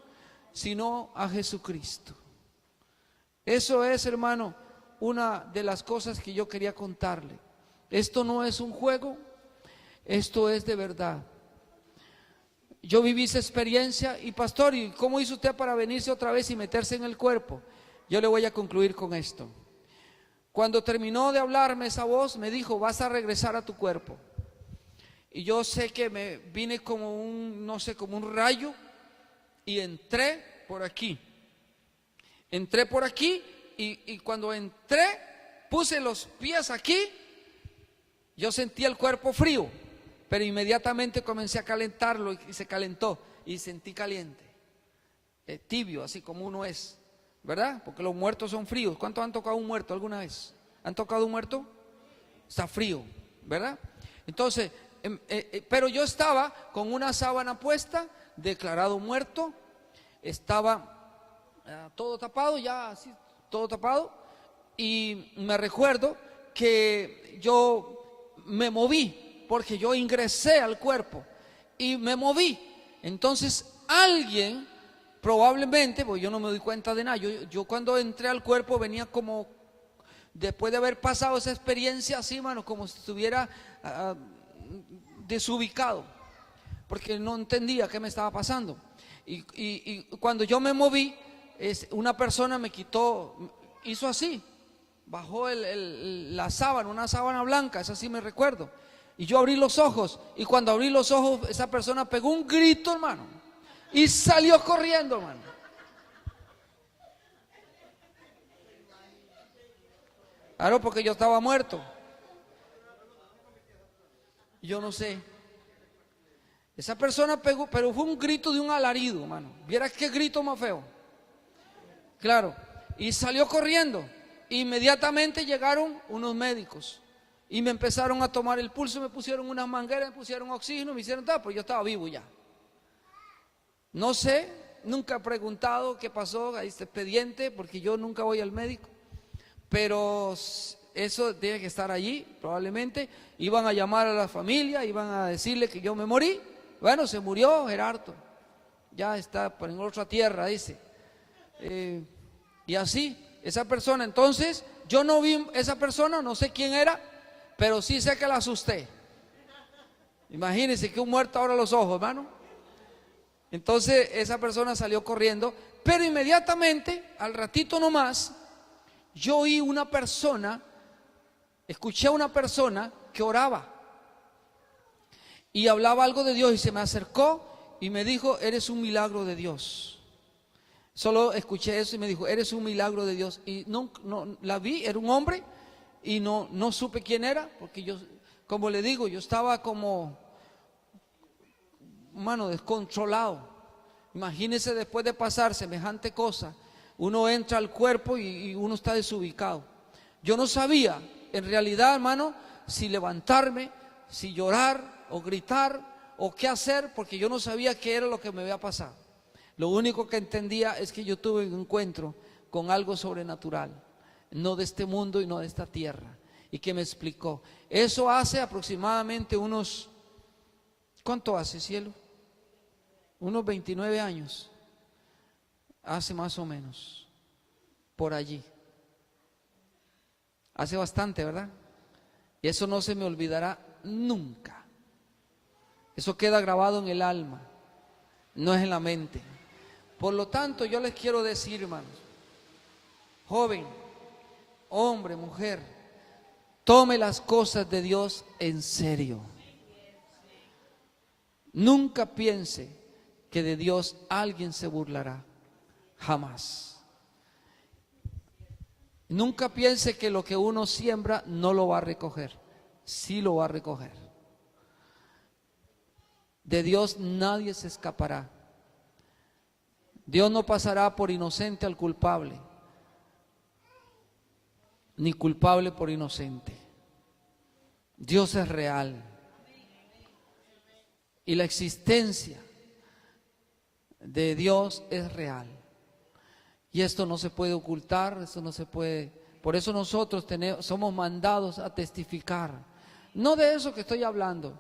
Sino a Jesucristo. Eso es, hermano, una de las cosas que yo quería contarle. Esto no es un juego, esto es de verdad. Yo viví esa experiencia y pastor, ¿y cómo hizo usted para venirse otra vez y meterse en el cuerpo? Yo le voy a concluir con esto. Cuando terminó de hablarme esa voz, me dijo, vas a regresar a tu cuerpo. Y yo sé que me vine como no sé, como un rayo y entré por aquí. Entré por aquí y cuando entré, puse los pies aquí, yo sentí el cuerpo frío, pero inmediatamente comencé a calentarlo y se calentó y sentí caliente, tibio, así como uno es, ¿verdad? Porque los muertos son fríos. ¿Cuántos han tocado un muerto alguna vez? ¿Han tocado un muerto? Está frío, ¿verdad? Entonces, pero yo estaba con una sábana puesta, declarado muerto, estaba todo tapado, ya así, todo tapado, y me recuerdo que yo me moví, porque yo ingresé al cuerpo y me moví. Entonces alguien, probablemente, porque yo no me doy cuenta de nada, yo cuando entré al cuerpo venía como, después de haber pasado esa experiencia así, mano, como si estuviera desubicado, porque no entendía qué me estaba pasando. Y cuando yo me moví, una persona me quitó, hizo así, bajó la sábana, una sábana blanca, esa sí me recuerdo. Y yo abrí los ojos, y cuando abrí los ojos, esa persona pegó un grito, hermano, y salió corriendo, hermano. Claro, porque yo estaba muerto. Yo no sé. Esa persona pegó, pero fue un grito de un alarido, hermano. ¿Vieras qué grito más feo? Claro, y salió corriendo. Inmediatamente llegaron unos médicos y me empezaron a tomar el pulso, me pusieron unas mangueras, me pusieron oxígeno, me hicieron tal, pues yo estaba vivo ya. No sé, nunca he preguntado qué pasó a este expediente, porque yo nunca voy al médico, pero eso tiene que estar allí, probablemente. Iban a llamar a la familia, iban a decirle que yo me morí. Bueno, se murió Gerardo, ya está en otra tierra, dice. Y así, esa persona, entonces, yo no vi esa persona, no sé quién era, pero sí sé que la asusté. Imagínense que un muerto abra los ojos, hermano. Entonces, esa persona salió corriendo, pero inmediatamente, al ratito nomás, yo oí una persona, escuché a una persona que oraba y hablaba algo de Dios, y se me acercó y me dijo, eres un milagro de Dios. Solo escuché eso y me dijo, eres un milagro de Dios. Y no la vi, era un hombre, y no supe quién era, porque yo, como le digo, yo estaba como, mano, descontrolado. Imagínese, después de pasar semejante cosa, uno entra al cuerpo y uno está desubicado. Yo no sabía, en realidad, hermano, si levantarme, si llorar o gritar o qué hacer, porque yo no sabía qué era lo que me había pasado. Lo único que entendía es que yo tuve un encuentro con algo sobrenatural, no de este mundo y no de esta tierra, y que me explicó. Eso hace aproximadamente unos, ¿cuánto hace, cielo? Unos 29 años, hace más o menos, por allí. Hace bastante, ¿verdad? Y eso no se me olvidará nunca. Eso queda grabado en el alma, no es en la mente. Por lo tanto, yo les quiero decir, hermanos, joven, hombre, mujer, tome las cosas de Dios en serio. Nunca piense que de Dios alguien se burlará, jamás. Nunca piense que lo que uno siembra no lo va a recoger, sí lo va a recoger. De Dios nadie se escapará. Dios no pasará por inocente al culpable, ni culpable por inocente. Dios es real. Y la existencia de Dios es real. Y esto no se puede ocultar, esto no se puede. Por eso nosotros somos mandados a testificar. No de eso que estoy hablando,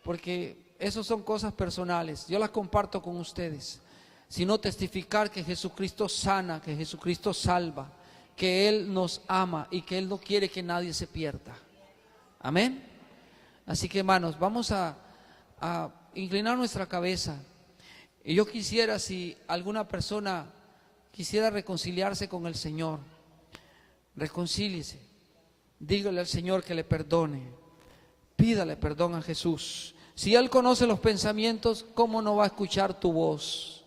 porque eso son cosas personales, yo las comparto con ustedes, sino testificar que Jesucristo sana, que Jesucristo salva, que Él nos ama y que Él no quiere que nadie se pierda. Amén. Así que, hermanos, vamos a inclinar nuestra cabeza. Y yo quisiera, si alguna persona quisiera reconciliarse con el Señor, reconcíliese, dígale al Señor que le perdone, pídale perdón a Jesús. Si Él conoce los pensamientos, ¿cómo no va a escuchar tu voz?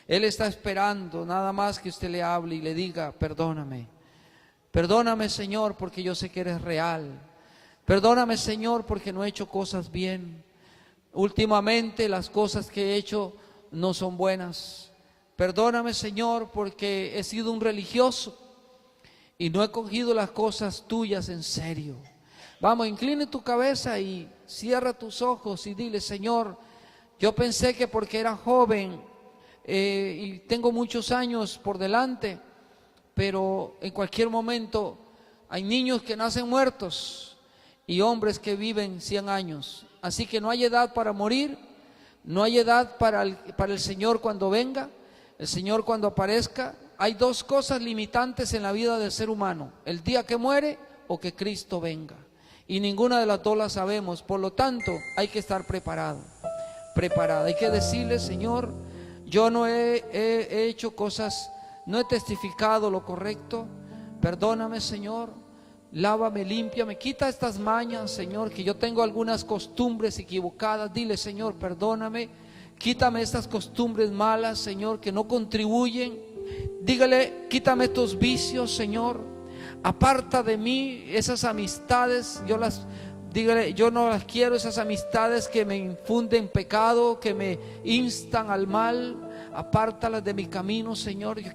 Él está esperando nada más que usted le hable y le diga: perdóname, perdóname, Señor, porque yo sé que eres real. Perdóname, Señor, porque no he hecho cosas bien. Últimamente las cosas que he hecho no son buenas. Perdóname, Señor, porque he sido un religioso y no he cogido las cosas tuyas en serio. Vamos, incline tu cabeza y cierra tus ojos y dile: Señor, yo pensé que porque era joven y tengo muchos años por delante, pero en cualquier momento hay niños que nacen muertos y hombres que viven 100 años. Así que no hay edad para morir, no hay edad para el Señor cuando venga, el Señor cuando aparezca. Hay dos cosas limitantes en la vida del ser humano: el día que muere o que Cristo venga. Y ninguna de las dos la sabemos, por lo tanto hay que estar preparada. Hay que decirle: Señor, yo no he hecho cosas, no he testificado lo correcto, perdóname, Señor. Lávame, límpiame, quita estas mañas, Señor, que yo tengo algunas costumbres equivocadas. Dile: Señor, perdóname, quítame estas costumbres malas, Señor, que no contribuyen. Dígale: quítame estos vicios, Señor. Aparta de mí esas amistades, dígale: yo no las quiero, esas amistades que me infunden pecado, que me instan al mal. Apártalas de mi camino, Señor. Yo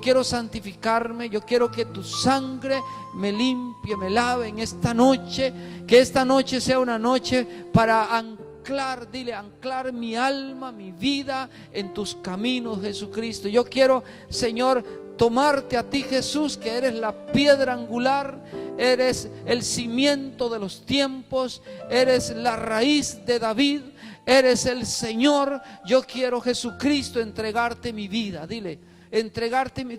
quiero santificarme, yo quiero que tu sangre me limpie, me lave en esta noche, que esta noche sea una noche para anclar mi alma, mi vida en tus caminos, Jesucristo. Yo quiero, Señor, tomarte a ti, Jesús, que eres la piedra angular, eres el cimiento de los tiempos, eres la raíz de David, eres el Señor. Yo quiero, Jesucristo, entregarte mi vida. Dile: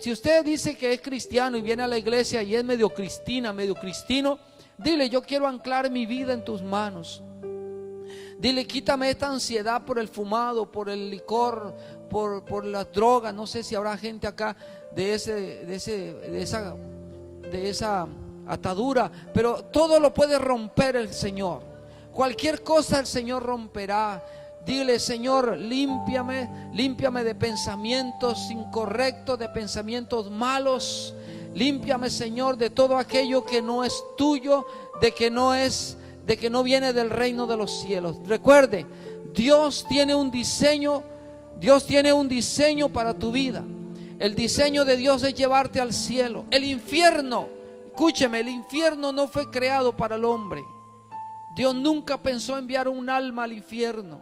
si usted dice que es cristiano y viene a la iglesia y es medio cristina, medio cristino, dile: yo quiero anclar mi vida en tus manos. Dile: quítame esta ansiedad por el fumado, por el licor, por las drogas. No sé si habrá gente acá de esa atadura, pero todo lo puede romper el Señor. Cualquier cosa el Señor romperá. Dile: Señor, límpiame de pensamientos incorrectos, de pensamientos malos. Límpiame, Señor, de todo aquello que no es tuyo, de que no viene del reino de los cielos. Recuerde, Dios tiene un diseño para tu vida. El diseño de Dios es llevarte al cielo. El infierno, escúcheme, el infierno no fue creado para el hombre. Dios nunca pensó enviar un alma al infierno.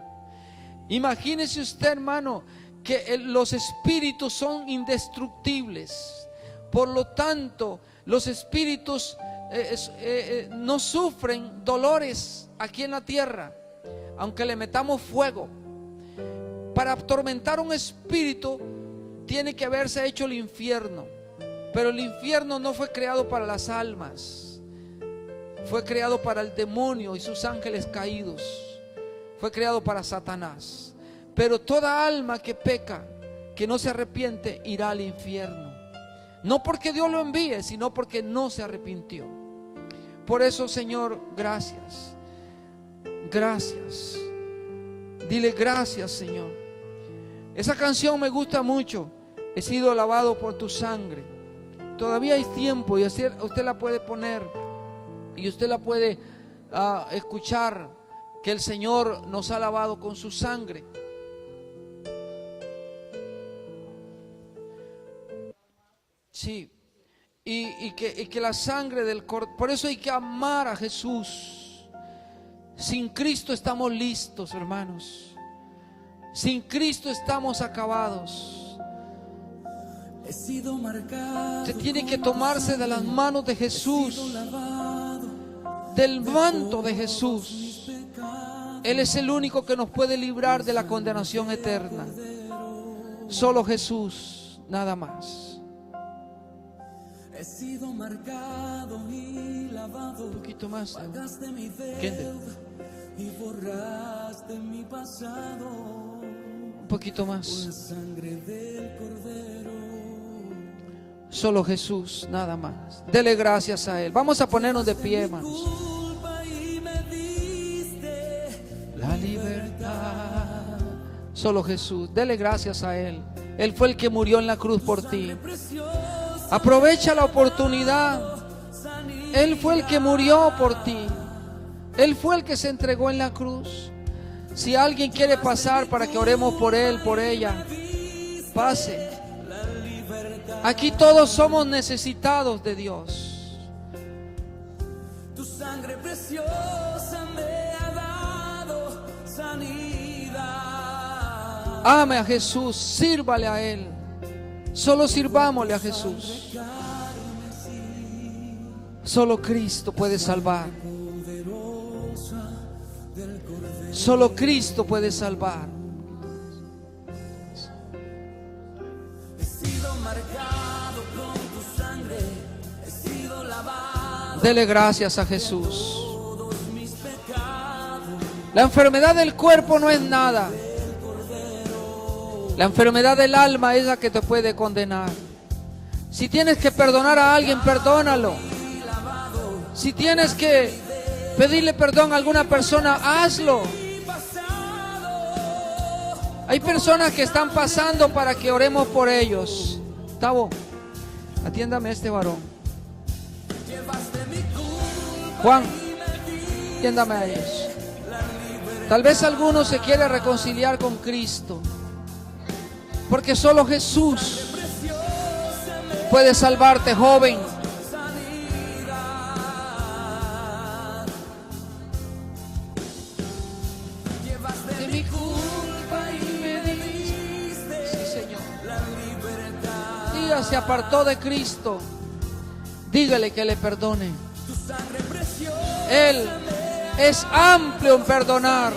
Imagínese usted, hermano, que los espíritus son indestructibles. Por lo tanto, los espíritus no sufren dolores aquí en la tierra, aunque le metamos fuego. Para atormentar un espíritu tiene que haberse hecho el infierno. Pero el infierno no fue creado para las almas, fue creado para el demonio y sus ángeles caídos. Fue creado para Satanás. Pero toda alma que peca, que no se arrepiente, irá al infierno. No porque Dios lo envíe, sino porque no se arrepintió. Por eso, Señor, gracias. Gracias. Dile: gracias, Señor. Esa canción me gusta mucho. He sido lavado por tu sangre. Todavía hay tiempo y usted la puede poner y usted la puede escuchar, que el Señor nos ha lavado con su sangre. Sí. Y que la sangre del Cordero. Por eso hay que amar a Jesús. Sin Cristo estamos listos, hermanos. Sin Cristo estamos acabados. Usted tiene que tomarse de las manos de Jesús, del manto de Jesús. Él es el único que nos puede librar de la condenación eterna. Solo Jesús, nada más. He sido marcado y lavado. Un poquito más. Pagaste mi Kendall. deuda y borraste mi pasado. Un poquito Con la más. sangre del Cordero. Solo Jesús, nada más. Dele gracias a Él. Vamos a ponernos de pie, hermanos. Culpa y me diste La libertad. Solo Jesús. Dele gracias a Él. Él fue el que murió en la cruz por ti. preciosa. Aprovecha la oportunidad. Él fue el que murió por ti. Él fue el que se entregó en la cruz. Si alguien quiere pasar para que oremos por él, por ella, pase. Aquí todos somos necesitados de Dios. Tu sangre preciosa me ha dado sanidad. Ame a Jesús, sírvale a Él. Solo sirvámosle a Jesús. Solo Cristo puede salvar. Solo Cristo puede salvar. He sido marcado con tu sangre, he sido lavado. Dele gracias a Jesús. Todos mis pecados. La enfermedad del cuerpo no es nada. La enfermedad del alma es la que te puede condenar. Si tienes que perdonar a alguien, perdónalo. Si tienes que pedirle perdón a alguna persona, hazlo. Hay personas que están pasando para que oremos por ellos. Tavo, atiéndame a este varón. Juan, atiéndame a ellos. Tal vez alguno se quiere reconciliar con Cristo, porque solo Jesús puede salvarte, joven. De mi culpa y me diste, sí, Señor. Diga, se apartó de Cristo. Dígale que le perdone. Él es amplio en perdonar.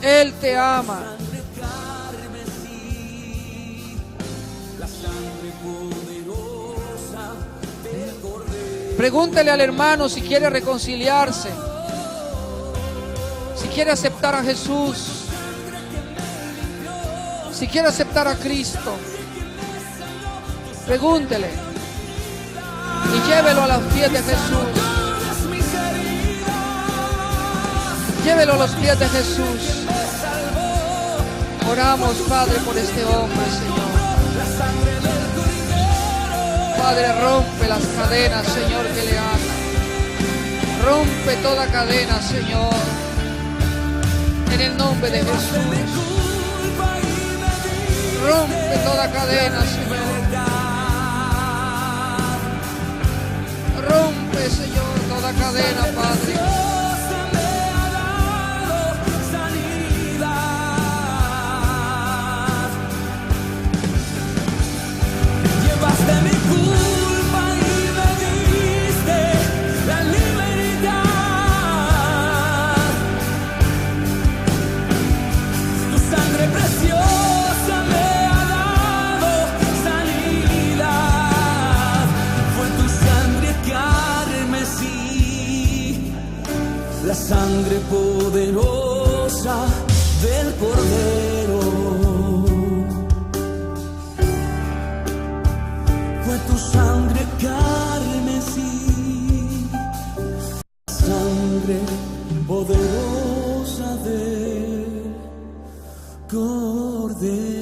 Él te ama. Pregúntele al hermano si quiere reconciliarse, si quiere aceptar a Jesús, si quiere aceptar a Cristo. Pregúntele y llévelo a los pies de Jesús. Llévelo a los pies de Jesús. Oramos, Padre, por este hombre, Señor. Padre, rompe las cadenas, Señor, que le atan. Rompe toda cadena, Señor. En el nombre de Jesús. Rompe toda cadena, Señor. Rompe, Señor, toda cadena, Padre. Llevaste mi culpa y me diste la libertad. Tu sangre preciosa me ha dado sanidad. Fue tu sangre carmesí, la sangre poderosa del Cordero. Fue tu sangre carmesí, sangre poderosa del Cordero.